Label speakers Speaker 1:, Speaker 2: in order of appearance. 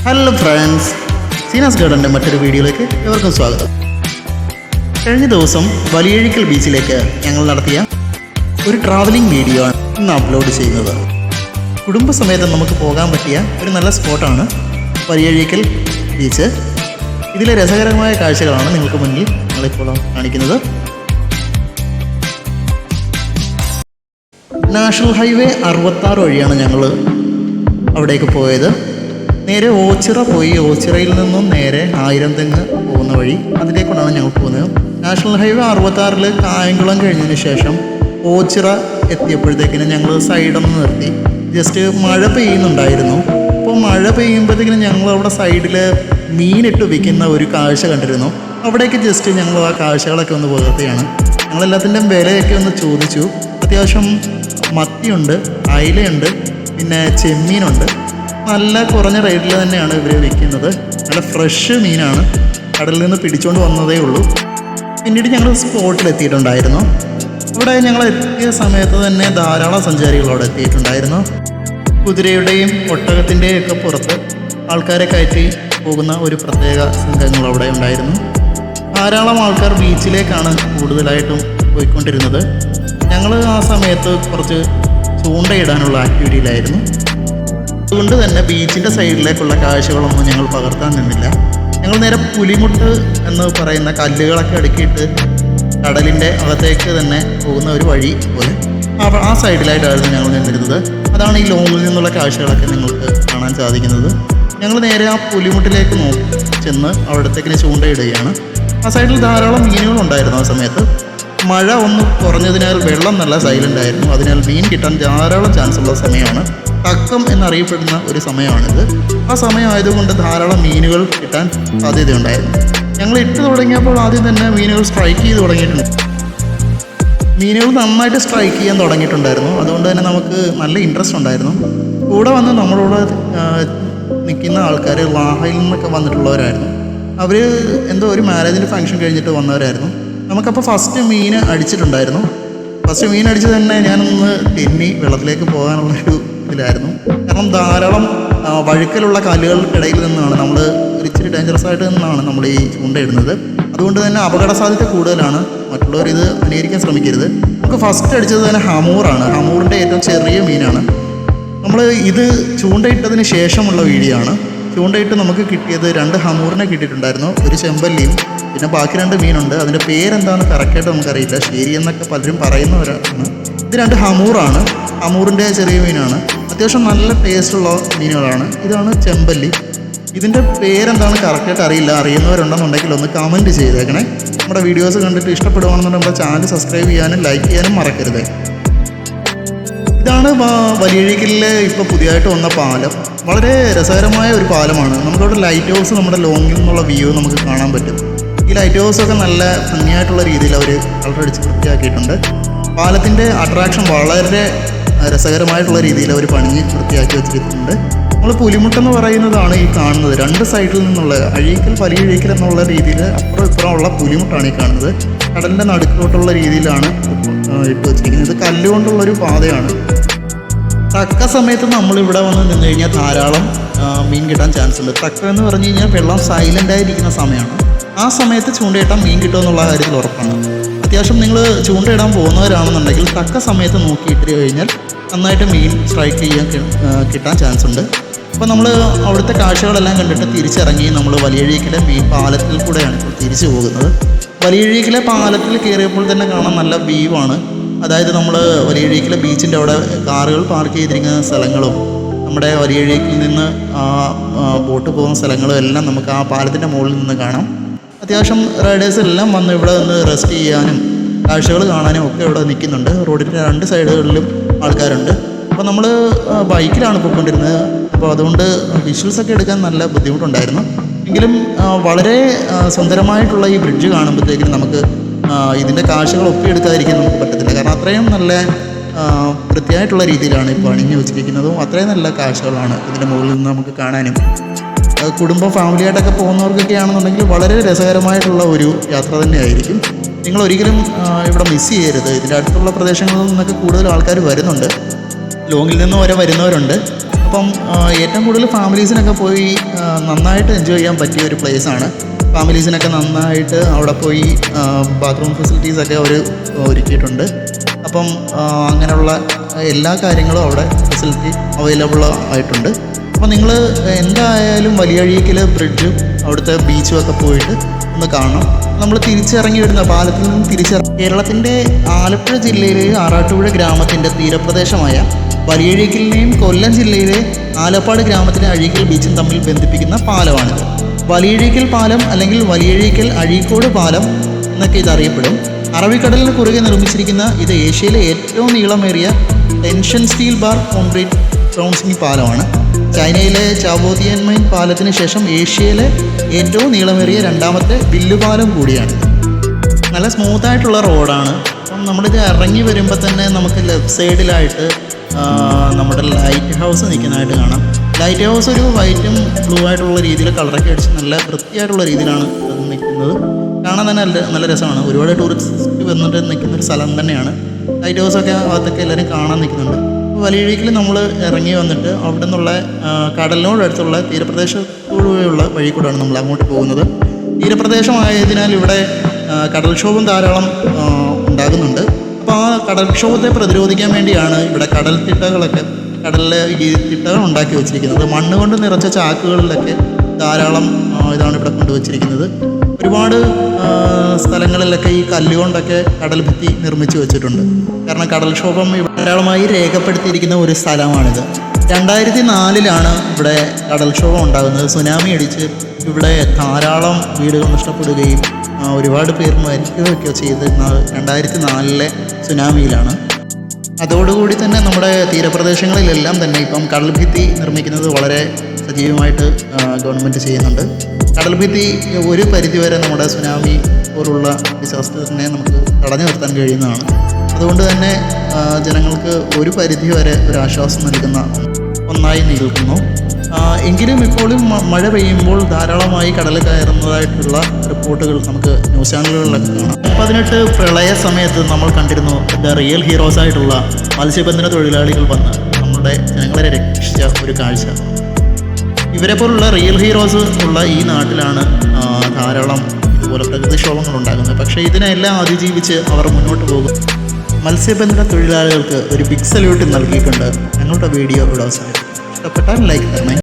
Speaker 1: Hello friends, Seena's ഗാർഡൻ്റെ മറ്റൊരു വീഡിയോയിലേക്ക് എവർക്കും സ്വാഗതം. കഴിഞ്ഞ ദിവസം വലിയഴീക്കൽ ബീച്ചിലേക്ക് ഞങ്ങൾ നടത്തിയ ഒരു ട്രാവലിംഗ് വീഡിയോ ആണ് ഇന്ന് അപ്ലോഡ് ചെയ്യുന്നത്. കുടുംബസമേതം നമുക്ക് പോകാൻ പറ്റിയ ഒരു നല്ല സ്പോട്ടാണ് വലിയഴീക്കൽ ബീച്ച്. ഇതിലെ രസകരമായ കാഴ്ചകളാണ് നിങ്ങൾക്ക് മുന്നിൽ ഞങ്ങളിപ്പോൾ കാണിക്കുന്നത്. നാഷണൽ ഹൈവേ 66 വഴിയാണ് ഞങ്ങൾ അവിടേക്ക് പോയത്. നേരെ ഓച്ചിറ പോയി, ഓച്ചിറയിൽ നിന്നും നേരെ ആയിരംതെങ്ങ് പോകുന്ന വഴി അതിലേക്കൊണ്ടാണ് ഞങ്ങൾ പോകുന്നത്. നാഷണൽ ഹൈവേ 66 കായംകുളം കഴിഞ്ഞതിന് ശേഷം ഓച്ചിറ എത്തിയപ്പോഴത്തേക്കിനും ഞങ്ങൾ സൈഡൊന്ന് നിർത്തി. ജസ്റ്റ് മഴ പെയ്യുന്നുണ്ടായിരുന്നു. അപ്പോൾ മഴ പെയ്യുമ്പോഴത്തേക്കിനും ഞങ്ങൾ അവിടെ സൈഡിൽ മീനിട്ട് വിൽക്കുന്ന ഒരു കാഴ്ച കണ്ടിരുന്നു. അവിടേക്ക് ജസ്റ്റ് ഞങ്ങൾ ആ കാഴ്ചകളൊക്കെ ഒന്ന് പകർത്തുകയാണ്. ഞങ്ങളെല്ലാത്തിൻ്റെയും വിലയൊക്കെ ഒന്ന് ചോദിച്ചു. അത്യാവശ്യം മത്തിയുണ്ട്, അയിലയുണ്ട്, പിന്നെ ചെമ്മീനുണ്ട്. നല്ല കുറഞ്ഞ റേറ്റിൽ തന്നെയാണ് ഇവർ വിൽക്കുന്നത്. നല്ല ഫ്രഷ് മീനാണ്, കടലിൽ നിന്ന് പിടിച്ചുകൊണ്ട് വന്നതേ ഉള്ളൂ. പിന്നീട് ഞങ്ങൾ സ്പോട്ടിലെത്തിയിട്ടുണ്ടായിരുന്നു. അവിടെ ഞങ്ങൾ എത്തിയ സമയത്ത് തന്നെ ധാരാളം സഞ്ചാരികൾ അവിടെ എത്തിയിട്ടുണ്ടായിരുന്നു. കുതിരയുടെയും ഒട്ടകത്തിൻ്റെയും ഒക്കെ പുറത്ത് ആൾക്കാരെ കയറ്റി പോകുന്ന ഒരു പ്രത്യേക സംഘങ്ങൾ അവിടെ ഉണ്ടായിരുന്നു. ധാരാളം ആൾക്കാർ ബീച്ചിലേക്കാണ് കൂടുതലായിട്ടും പോയിക്കൊണ്ടിരുന്നത്. ഞങ്ങൾ ആ സമയത്ത് കുറച്ച് ചൂണ്ടയിടാനുള്ള ആക്ടിവിറ്റിയിലായിരുന്നു. അതുകൊണ്ട് തന്നെ ബീച്ചിൻ്റെ സൈഡിലേക്കുള്ള കാഴ്ചകളൊന്നും ഞങ്ങൾ പകർത്താൻ നിന്നില്ല. ഞങ്ങൾ നേരെ പുലിമുട്ട് എന്ന് പറയുന്ന കല്ലുകളൊക്കെ അടുക്കിയിട്ട് കടലിൻ്റെ അകത്തേക്ക് തന്നെ പോകുന്ന ഒരു വഴി പോലെ ആ സൈഡിലായിട്ടായിരുന്നു ഞങ്ങൾ നിന്നിരുന്നത്. അതാണ് ഈ ലോങ്ങിൽ നിന്നുള്ള കാഴ്ചകളൊക്കെ നിങ്ങൾക്ക് കാണാൻ സാധിക്കുന്നത്. ഞങ്ങൾ നേരെ ആ പുലിമുട്ടിലേക്ക് ചെന്ന് അവിടത്തേക്കിന് ചൂണ്ടയിടുകയാണ്. ആ സൈഡിൽ ധാരാളം മീനുകളുണ്ടായിരുന്നു. ആ സമയത്ത് മഴ ഒന്ന് കുറഞ്ഞതിനാൽ വെള്ളം നല്ല സൈലൻ്റ് ആയിരുന്നു. അതിനാൽ മീൻ കിട്ടാൻ ധാരാളം ചാൻസ് ഉള്ള സമയമാണ്. തക്കം എന്നറിയപ്പെടുന്ന ഒരു സമയമാണിത്. ആ സമയമായതുകൊണ്ട് ധാരാളം മീനുകൾ കിട്ടാൻ സാധ്യതയുണ്ടായിരുന്നു. ഞങ്ങൾ ഇട്ട് തുടങ്ങിയപ്പോൾ ആദ്യം തന്നെ മീനുകൾ സ്ട്രൈക്ക് ചെയ്ത് തുടങ്ങിയിട്ടുണ്ട്. മീനുകൾ നന്നായിട്ട് സ്ട്രൈക്ക് ചെയ്യാൻ തുടങ്ങിയിട്ടുണ്ടായിരുന്നു. അതുകൊണ്ട് തന്നെ നമുക്ക് നല്ല ഇൻട്രസ്റ്റ് ഉണ്ടായിരുന്നു. കൂടെ വന്ന് നമ്മളോട് നിൽക്കുന്ന ആൾക്കാർ ലാഹയിൽ നിന്നൊക്കെ വന്നിട്ടുള്ളവരായിരുന്നു. അവർ എന്തോ ഒരു മാരേജിൻ്റെ ഫംഗ്ഷൻ കഴിഞ്ഞിട്ട് വന്നവരായിരുന്നു. നമുക്കപ്പോൾ ഫസ്റ്റ് മീൻ അടിച്ചിട്ടുണ്ടായിരുന്നു. ഫസ്റ്റ് മീൻ അടിച്ച് തന്നെ ഞാനൊന്ന് തെന്നി വെള്ളത്തിലേക്ക് പോകാനുള്ളൊരു ഇതിലായിരുന്നു. കാരണം ധാരാളം വഴുക്കലുള്ള കല്ലുകൾക്കിടയിൽ നിന്നാണ് നമ്മൾ ഇച്ചിരി ഡേഞ്ചറസ് ആയിട്ട് നിന്നാണ് നമ്മൾ ഈ ചൂണ്ടയിടുന്നത്. അതുകൊണ്ട് തന്നെ അപകട സാധ്യത കൂടുതലാണ്. മറ്റുള്ളവർ ഇത് അനുകരിക്കാൻ ശ്രമിക്കരുത്. നമുക്ക് ഫസ്റ്റ് അടിച്ചത് തന്നെ ഹമൂറാണ്. ഹമൂറിൻ്റെ ഏറ്റവും ചെറിയ മീനാണ്. നമ്മൾ ഇത് ചൂണ്ടയിട്ടതിന് ശേഷമുള്ള വീഡിയോ ആണ്. ചൂണ്ടയിട്ട് നമുക്ക് കിട്ടിയത് 2 ഹമൂറിനെ കിട്ടിയിട്ടുണ്ടായിരുന്നു, ഒരു ചെമ്പല്ലിയും, പിന്നെ ബാക്കി 2 മീനുണ്ട്. അതിൻ്റെ പേരെന്താണെന്ന് കറക്റ്റായിട്ട് നമുക്കറിയില്ല. ശരി എന്നൊക്കെ പലരും പറയുന്നവരാണ്. ഇത് 2 ഹമൂറാണ്. ഹമൂറിൻ്റെ ചെറിയ മീനാണ്. അത്യാവശ്യം നല്ല ടേസ്റ്റുള്ള മീനുകളാണ്. ഇതാണ് ചെമ്പല്ലി. ഇതിൻ്റെ പേരെന്താണ് കറക്റ്റായിട്ട് അറിയില്ല. അറിയുന്നവരുണ്ടെന്നുണ്ടെങ്കിൽ ഒന്ന് കമൻറ്റ് ചെയ്തേക്കണേ. നമ്മുടെ വീഡിയോസ് കണ്ടിട്ട് ഇഷ്ടപ്പെടുവാണെന്നുണ്ടെങ്കിൽ നമ്മുടെ ചാനൽ സബ്സ്ക്രൈബ് ചെയ്യാനും ലൈക്ക് ചെയ്യാനും മറക്കരുത്. ഇതാണ് വലിയഴീക്കലിൽ ഇപ്പോൾ പുതിയതായിട്ട് വന്ന പാലം. വളരെ രസകരമായ ഒരു പാലമാണ്. നമുക്കവിടെ ലൈറ്റ് ഹൗസ്, നമ്മുടെ ലോങ്ങിൽ നിന്നുള്ള വ്യൂ നമുക്ക് കാണാൻ പറ്റും. ഈ ലൈറ്റ് ഹൗസൊക്കെ നല്ല ഭംഗിയായിട്ടുള്ള രീതിയിൽ അവർ കളറടിച്ച് വൃത്തിയാക്കിയിട്ടുണ്ട്. പാലത്തിൻ്റെ അട്രാക്ഷൻ വളരെ രസകരമായിട്ടുള്ള രീതിയിൽ അവർ പണിഞ്ഞ് വൃത്തിയാക്കി വെച്ചിട്ടുണ്ട്. നമ്മൾ പുലിമുട്ടെന്ന് പറയുന്നതാണ് ഈ കാണുന്നത്. 2 സൈഡിൽ നിന്നുള്ള അഴീക്കൽ വലിയഴീക്കൽ എന്നുള്ള രീതിയിൽ അപ്പുറം ഇപ്പുറമുള്ള പുലിമുട്ടാണ് ഈ കാണുന്നത്. കടലിൻ്റെ നടുക്കിലോട്ടുള്ള രീതിയിലാണ് ഇട്ട് വെച്ചിരിക്കുന്നത്. ഇത് കല്ലുകൊണ്ടുള്ളൊരു പാതയാണ്. തക്ക സമയത്ത് നമ്മളിവിടെ വന്ന് നിന്ന് കഴിഞ്ഞാൽ ധാരാളം മീൻ കിട്ടാൻ ചാൻസ് ഉണ്ട്. തക്ക എന്ന് പറഞ്ഞു കഴിഞ്ഞാൽ വെള്ളം സൈലൻ്റായിരിക്കുന്ന സമയമാണ്. ആ സമയത്ത് ചൂണ്ടയിട്ടാൽ മീൻ കിട്ടുമെന്നുള്ള കാര്യത്തിൽ ഉറപ്പാണ്. അത്യാവശ്യം നിങ്ങൾ ചൂണ്ടയിടാൻ പോകുന്നവരാണെന്നുണ്ടെങ്കിൽ തക്ക സമയത്ത് നോക്കിയിട്ട് കഴിഞ്ഞാൽ നന്നായിട്ട് മീൻ സ്ട്രൈക്ക് ചെയ്യാൻ കിട്ടാൻ ചാൻസ് ഉണ്ട്. അപ്പോൾ നമ്മൾ അവിടുത്തെ കാഴ്ചകളെല്ലാം കണ്ടിട്ട് തിരിച്ചിറങ്ങി നമ്മൾ വലിയഴീക്കലെ പാലത്തിൽ കൂടെയാണ് ഇപ്പോൾ തിരിച്ചു പോകുന്നത്. വലിയഴീക്കലെ പാലത്തിൽ കയറിയപ്പോൾ തന്നെ കാണാൻ നല്ല വ്യൂ ആണ്. അതായത് നമ്മൾ വലിയഴീക്കലെ ബീച്ചിൻ്റെ അവിടെ കാറുകൾ പാർക്ക് ചെയ്തിരിക്കുന്ന സ്ഥലങ്ങളും നമ്മുടെ വലിയഴീക്കിൽ നിന്ന് ബോട്ട് പോകുന്ന സ്ഥലങ്ങളും എല്ലാം നമുക്ക് ആ പാലത്തിൻ്റെ മുകളിൽ നിന്ന് കാണാം. അത്യാവശ്യം റൈഡേഴ്സ് എല്ലാം വന്ന് ഇവിടെ നിന്ന് റെസ്റ്റ് ചെയ്യാനും കാഴ്ചകൾ കാണാനും ഒക്കെ ഇവിടെ നിൽക്കുന്നുണ്ട്. റോഡിൻ്റെ 2 സൈഡുകളിലും ആൾക്കാരുണ്ട്. അപ്പോൾ നമ്മൾ ബൈക്കിലാണ് പോയിക്കൊണ്ടിരുന്നത്. അപ്പോൾ അതുകൊണ്ട് വിഷ്വൽസൊക്കെ എടുക്കാൻ നല്ല ബുദ്ധിമുട്ടുണ്ടായിരുന്നു. എങ്കിലും വളരെ സുന്ദരമായിട്ടുള്ള ഈ ബ്രിഡ്ജ് കാണുമ്പോഴത്തേക്കും നമുക്ക് ഇതിൻ്റെ കാഴ്ചകൾ ഒപ്പിയെടുക്കാതിരിക്കാൻ നമുക്ക് പറ്റത്തില്ല. കാരണം അത്രയും നല്ല വൃത്തിയായിട്ടുള്ള രീതിയിലാണ് ഇപ്പോൾ അണിഞ്ഞു വെച്ചിരിക്കുന്നതും അത്രയും നല്ല കാഴ്ചകളാണ് ഇതിൻ്റെ മുകളിൽ നിന്ന് നമുക്ക് കാണാനും. കുടുംബം ഫാമിലിയായിട്ടൊക്കെ പോകുന്നവർക്കൊക്കെ ആണെന്നുണ്ടെങ്കിൽ വളരെ രസകരമായിട്ടുള്ള ഒരു യാത്ര തന്നെയായിരിക്കും. നിങ്ങൾ ഒരിക്കലും ഇവിടെ മിസ് ചെയ്യരുത്. ഇതിൻ്റെ അടുത്തുള്ള പ്രദേശങ്ങളിൽ നിന്നൊക്കെ കൂടുതൽ ആൾക്കാർ വരുന്നുണ്ട്. ലോങ്ങിൽ നിന്ന് വരെ വരുന്നവരുണ്ട്. അപ്പം ഏറ്റവും കൂടുതൽ ഫാമിലീസിനൊക്കെ പോയി നന്നായിട്ട് എൻജോയ് ചെയ്യാൻ പറ്റിയ ഒരു പ്ലേസാണ്. ഫാമിലീസിനൊക്കെ നന്നായിട്ട് അവിടെ പോയി ബാത്റൂം ഫെസിലിറ്റീസൊക്കെ അവർ ഒരുക്കിയിട്ടുണ്ട്. അപ്പം അങ്ങനെയുള്ള എല്ലാ കാര്യങ്ങളും അവിടെ ഫെസിലിറ്റി അവൈലബിൾ ആയിട്ടുണ്ട്. അപ്പോൾ നിങ്ങൾ എന്തായാലും വലിയഴീക്കൽ ബ്രിഡ്ജും അവിടുത്തെ ബീച്ചും ഒക്കെ പോയിട്ട് ഒന്ന് കാണണം. നമ്മൾ തിരിച്ചിറങ്ങി വരുന്ന പാലത്തിൽ നിന്ന് കേരളത്തിൻ്റെ ആലപ്പുഴ ജില്ലയിലെ ആറാട്ടുപുഴ ഗ്രാമത്തിൻ്റെ തീരപ്രദേശമായ വലിയഴീക്കലിനെയും കൊല്ലം ജില്ലയിലെ ആലപ്പാട് ഗ്രാമത്തിലെ അഴീക്കൽ ബീച്ചും തമ്മിൽ ബന്ധിപ്പിക്കുന്ന പാലമാണിത്. വലിയഴീക്കൽ പാലം അല്ലെങ്കിൽ വലിയഴീക്കൽ അഴീക്കോട് പാലം എന്നൊക്കെ ഇതറിയപ്പെടും. അറബിക്കടലിന് കുറുകെ നിർമ്മിച്ചിരിക്കുന്ന ഇത് ഏഷ്യയിലെ ഏറ്റവും നീളമേറിയ ടെൻഷൻ സ്റ്റീൽ ബാർ കോൺക്രീറ്റ് ക്രൗൺസിംഗ് പാലമാണ്. ചൈനയിലെ ചാവോതിയൻമൈൻ പാലത്തിന് ശേഷം ഏഷ്യയിലെ ഏറ്റവും നീളമേറിയ രണ്ടാമത്തെ വില്ലുപാലം കൂടിയാണ്. നല്ല സ്മൂത്തായിട്ടുള്ള റോഡാണ്. അപ്പം നമ്മളിത് ഇറങ്ങി വരുമ്പോൾ തന്നെ നമുക്ക് ലെഫ്റ്റ് സൈഡിലായിട്ട് നമ്മുടെ ലൈറ്റ് ഹൗസ് നിൽക്കുന്നതായിട്ട് കാണാം. ലൈറ്റ് ഹൗസ് ഒരു വൈറ്റും ബ്ലൂ ആയിട്ടുള്ള രീതിയിൽ കളറൊക്കെ അടിച്ച് നല്ല വൃത്തിയായിട്ടുള്ള രീതിയിലാണ് അത് നിൽക്കുന്നത്. കാണാൻ തന്നെ നല്ല രസമാണ്. ഒരുപാട് ടൂറിസ്റ്റ് വന്നിട്ട് നിൽക്കുന്ന ഒരു സ്ഥലം തന്നെയാണ്. ലൈറ്റ് ഹൗസൊക്കെ ഭാഗത്തൊക്കെ എല്ലാവരും കാണാൻ നിൽക്കുന്നുണ്ട്. വലിയഴീക്കൽ നമ്മൾ ഇറങ്ങി വന്നിട്ട് അവിടെ നിന്നുള്ള കടലിനോടടുത്തുള്ള തീരപ്രദേശത്തോടുള്ള വഴി കൂടെയാണ് നമ്മൾ അങ്ങോട്ട് പോകുന്നത്. തീരപ്രദേശമായതിനാൽ ഇവിടെ കടൽക്ഷോഭം ധാരാളം ഉണ്ടാകുന്നുണ്ട്. അപ്പോൾ ആ കടൽക്ഷോഭത്തെ പ്രതിരോധിക്കാൻ വേണ്ടിയാണ് ഇവിടെ കടലിലെ ഈ തിട്ടകൾ ഉണ്ടാക്കി വെച്ചിരിക്കുന്നത്. മണ്ണ് കൊണ്ട് നിറച്ച ചാക്കുകളിലൊക്കെ ധാരാളം ഇതാണ് ഇവിടെ കൊണ്ടുവച്ചിരിക്കുന്നത്. ഒരുപാട് സ്ഥലങ്ങളിലൊക്കെ ഈ കല്ലുകൊണ്ടൊക്കെ കടൽ ഭിത്തി നിർമ്മിച്ചു വെച്ചിട്ടുണ്ട്. കാരണം കടൽക്ഷോഭം ധാരാളമായി രേഖപ്പെടുത്തിയിരിക്കുന്ന ഒരു സ്ഥലമാണിത്. 2004 ഇവിടെ കടൽക്ഷോഭം ഉണ്ടാകുന്നത്. സുനാമി അടിച്ച് ഇവിടെ ധാരാളം വീടുകൾ നഷ്ടപ്പെടുകയും ഒരുപാട് പേർ മരിക്കുകയൊക്കെ ചെയ്തിരുന്നത് 2004 സുനാമിയിലാണ്. അതോടുകൂടി തന്നെ നമ്മുടെ തീരപ്രദേശങ്ങളിലെല്ലാം തന്നെ ഇപ്പം കടൽഭിത്തി നിർമ്മിക്കുന്നത് വളരെ സജീവമായിട്ട് ഗവൺമെൻറ് ചെയ്യുന്നുണ്ട്. കടൽഭിത്തി ഒരു പരിധിവരെ നമ്മുടെ സുനാമി പോലുള്ള ഡിസാസ്റ്ററിനെ നമുക്ക് തടഞ്ഞു നിർത്താൻ കഴിയുന്നതാണ്. അതുകൊണ്ട് തന്നെ ജനങ്ങൾക്ക് ഒരു പരിധിവരെ ഒരു ആശ്വാസം നൽകുന്ന ഒന്നായി നിൽക്കുന്നു. എങ്കിലും ഇപ്പോഴും മഴ പെയ്യുമ്പോൾ ധാരാളമായി കടൽ കയറുന്നതായിട്ടുള്ള റിപ്പോർട്ടുകൾ നമുക്ക് ന്യൂസ് ചാനലുകളിലൊക്കെ കാണാം. 2018 പ്രളയ സമയത്ത് നമ്മൾ കണ്ടിരുന്നു ദ റിയൽ ഹീറോസ് ആയിട്ടുള്ള മത്സ്യബന്ധന തൊഴിലാളികൾ വന്ന് നമ്മുടെ ജനങ്ങളെ രക്ഷിച്ച ഒരു കാഴ്ച. ഇവരെ പോലുള്ള റിയൽ ഹീറോസ് ഉള്ള ഈ നാട്ടിലാണ് ധാരാളം ഇതുപോലെ പ്രകൃതിക്ഷോഭങ്ങൾ ഉണ്ടാകുന്നത്. പക്ഷേ ഇതിനെല്ലാം അതിജീവിച്ച് അവർ മുന്നോട്ട് പോകും. മത്സ്യബന്ധന തൊഴിലാളികൾക്ക് ഒരു ബിഗ് സല്യൂട്ട് നൽകിയിട്ടുണ്ട്. ഞങ്ങളുടെ വീഡിയോ ഇവിടെ അവസാനിക്കും. ഇഷ്ടപ്പെട്ടാൽ ലൈക്ക് തരണേ.